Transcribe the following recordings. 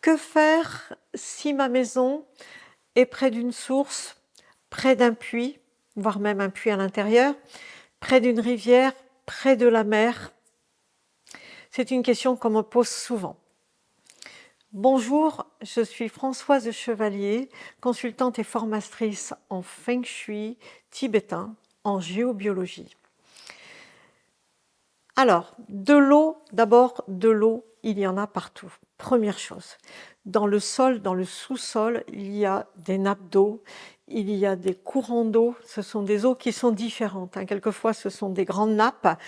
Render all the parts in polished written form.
Que faire si ma maison est près d'une source, près d'un puits, voire même un puits à l'intérieur, près d'une rivière, près de la mer? C'est une question qu'on me pose souvent. Bonjour, je suis Françoise Chevalier, consultante et formatrice en Feng Shui tibétain, en géobiologie. Alors, de l'eau, d'abord, de l'eau, il y en a partout. Première chose, dans le sol, dans le sous-sol, il y a des nappes d'eau, il y a des courants d'eau, ce sont des eaux qui sont différentes. Quelquefois, ce sont des grandes nappes.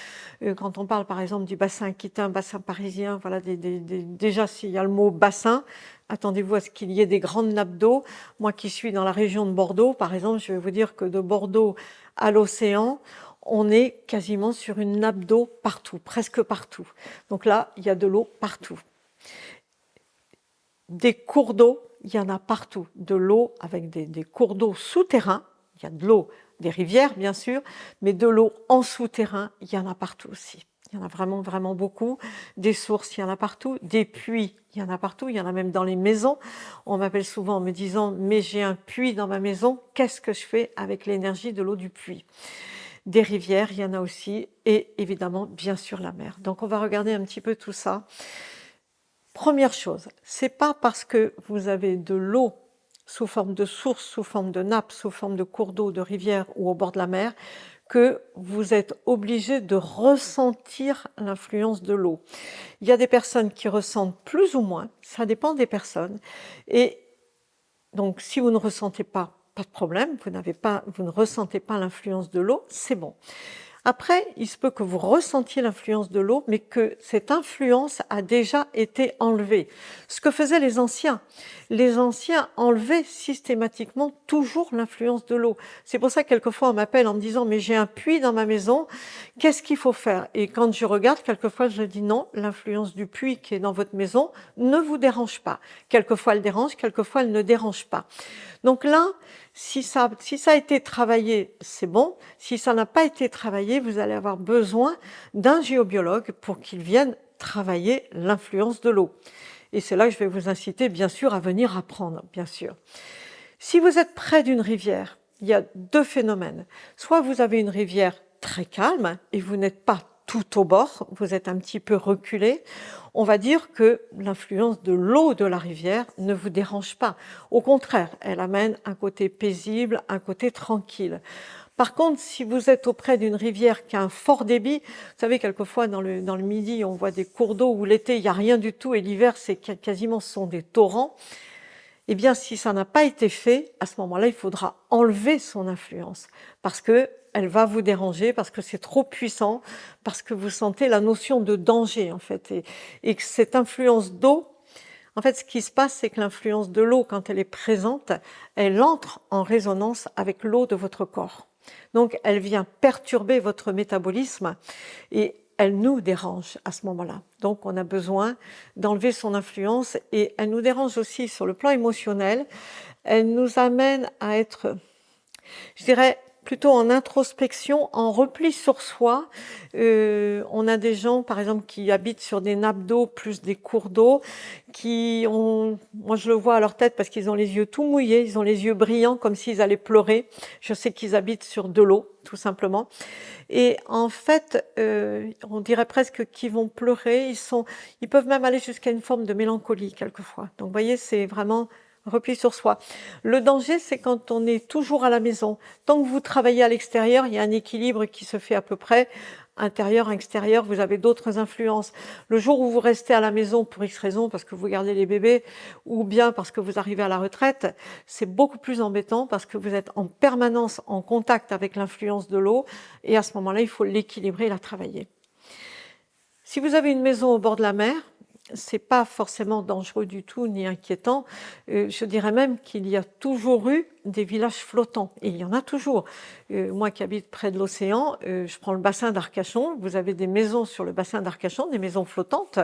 Quand on parle par exemple du bassin aquitain, bassin parisien, voilà, déjà s'il y a le mot bassin, attendez-vous à ce qu'il y ait des grandes nappes d'eau. Moi qui suis dans la région de Bordeaux, par exemple, je vais vous dire que de Bordeaux à l'océan, on est quasiment sur une nappe d'eau partout, presque partout. Donc là, il y a de l'eau partout. Des cours d'eau, il y en a partout. De l'eau avec des cours d'eau souterrains, il y a de l'eau, des rivières bien sûr, mais de l'eau en souterrain, il y en a partout aussi. Il y en a vraiment, vraiment beaucoup. Des sources, il y en a partout. Des puits, il y en a partout. Il y en a même dans les maisons. On m'appelle souvent en me disant « mais j'ai un puits dans ma maison, qu'est-ce que je fais avec l'énergie de l'eau du puits ?» Des rivières, il y en a aussi, et évidemment, bien sûr, la mer. Donc on va regarder un petit peu tout ça. Première chose, c'est pas parce que vous avez de l'eau sous forme de source, sous forme de nappe, sous forme de cours d'eau, de rivière ou au bord de la mer, que vous êtes obligé de ressentir l'influence de l'eau. Il y a des personnes qui ressentent plus ou moins, ça dépend des personnes, et donc si vous ne ressentez pas, pas de problème, vous ne ressentez pas l'influence de l'eau, c'est bon. Après, il se peut que vous ressentiez l'influence de l'eau, mais que cette influence a déjà été enlevée. Ce que faisaient les anciens enlevaient systématiquement toujours l'influence de l'eau. C'est pour ça que quelquefois on m'appelle en me disant « mais j'ai un puits dans ma maison, qu'est-ce qu'il faut faire ?» Et quand je regarde, quelquefois je dis « non, l'influence du puits qui est dans votre maison ne vous dérange pas. » Quelquefois elle dérange, quelquefois elle ne dérange pas. Donc là, si ça a été travaillé, c'est bon. Si ça n'a pas été travaillé, vous allez avoir besoin d'un géobiologue pour qu'il vienne travailler l'influence de l'eau. Et c'est là que je vais vous inciter, bien sûr, à venir apprendre, bien sûr. Si vous êtes près d'une rivière, il y a deux phénomènes. Soit vous avez une rivière très calme et vous n'êtes pas tout au bord, vous êtes un petit peu reculé, on va dire que l'influence de l'eau de la rivière ne vous dérange pas. Au contraire, elle amène un côté paisible, un côté tranquille. Par contre, si vous êtes auprès d'une rivière qui a un fort débit, vous savez, quelquefois dans le midi, on voit des cours d'eau où l'été, il n'y a rien du tout et l'hiver, c'est quasiment ce sont des torrents. Eh bien, si ça n'a pas été fait, à ce moment-là, il faudra enlever son influence parce qu'elle va vous déranger, parce que c'est trop puissant, parce que vous sentez la notion de danger, en fait. Et que cette influence d'eau, en fait, ce qui se passe, c'est que l'influence de l'eau, quand elle est présente, elle entre en résonance avec l'eau de votre corps. Donc, elle vient perturber votre métabolisme et elle nous dérange à ce moment-là. Donc, on a besoin d'enlever son influence et elle nous dérange aussi sur le plan émotionnel. Elle nous amène à être, je dirais, plutôt en introspection, en repli sur soi. On a des gens, par exemple, qui habitent sur des nappes d'eau plus des cours d'eau, qui ont, moi je le vois à leur tête parce qu'ils ont les yeux tout mouillés, ils ont les yeux brillants comme s'ils allaient pleurer. Je sais qu'ils habitent sur de l'eau, tout simplement. Et en fait, on dirait presque qu'ils vont pleurer. Ils peuvent même aller jusqu'à une forme de mélancolie quelquefois. Donc, vous voyez, c'est vraiment repli sur soi. Le danger, c'est quand on est toujours à la maison. Tant que vous travaillez à l'extérieur, il y a un équilibre qui se fait à peu près. Intérieur, extérieur, vous avez d'autres influences. Le jour où vous restez à la maison pour X raisons, parce que vous gardez les bébés, ou bien parce que vous arrivez à la retraite, c'est beaucoup plus embêtant parce que vous êtes en permanence en contact avec l'influence de l'eau, et à ce moment-là, il faut l'équilibrer et la travailler. Si vous avez une maison au bord de la mer, c'est pas forcément dangereux du tout ni inquiétant. Je dirais même qu'il y a toujours eu des villages flottants. Et il y en a toujours. Moi qui habite près de l'océan, je prends le bassin d'Arcachon. Vous avez des maisons sur le bassin d'Arcachon, des maisons flottantes.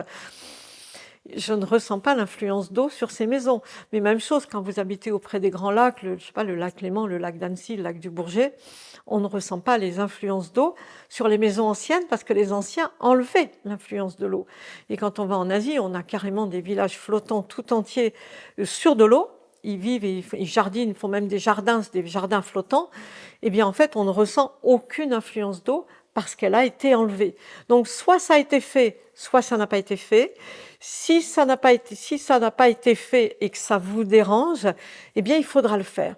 je ne ressens pas l'influence d'eau sur ces maisons. Mais même chose, quand vous habitez auprès des grands lacs, je sais pas, le lac Léman, le lac d'Annecy, le lac du Bourget, on ne ressent pas les influences d'eau sur les maisons anciennes parce que les anciens enlevaient l'influence de l'eau. Et quand on va en Asie, on a carrément des villages flottants tout entiers sur de l'eau. Ils vivent, ils jardinent, ils font même des jardins flottants. Eh bien, en fait, on ne ressent aucune influence d'eau parce qu'elle a été enlevée. Donc, soit ça a été fait, soit ça n'a pas été fait. Si ça n'a pas été fait et que ça vous dérange, eh bien, il faudra le faire.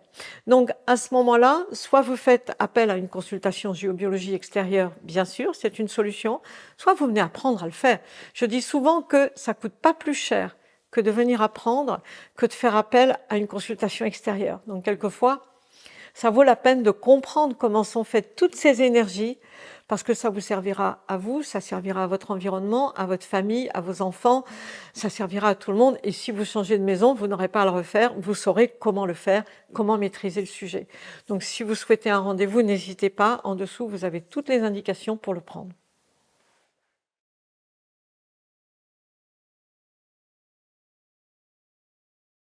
Donc, à ce moment-là, soit vous faites appel à une consultation géobiologie extérieure, bien sûr, c'est une solution, soit vous venez apprendre à le faire. Je dis souvent que ça coûte pas plus cher que de venir apprendre, que de faire appel à une consultation extérieure. Donc, quelquefois, ça vaut la peine de comprendre comment sont faites toutes ces énergies, parce que ça vous servira à vous, ça servira à votre environnement, à votre famille, à vos enfants, ça servira à tout le monde. Et si vous changez de maison, vous n'aurez pas à le refaire, vous saurez comment le faire, comment maîtriser le sujet. Donc si vous souhaitez un rendez-vous, n'hésitez pas, en dessous vous avez toutes les indications pour le prendre.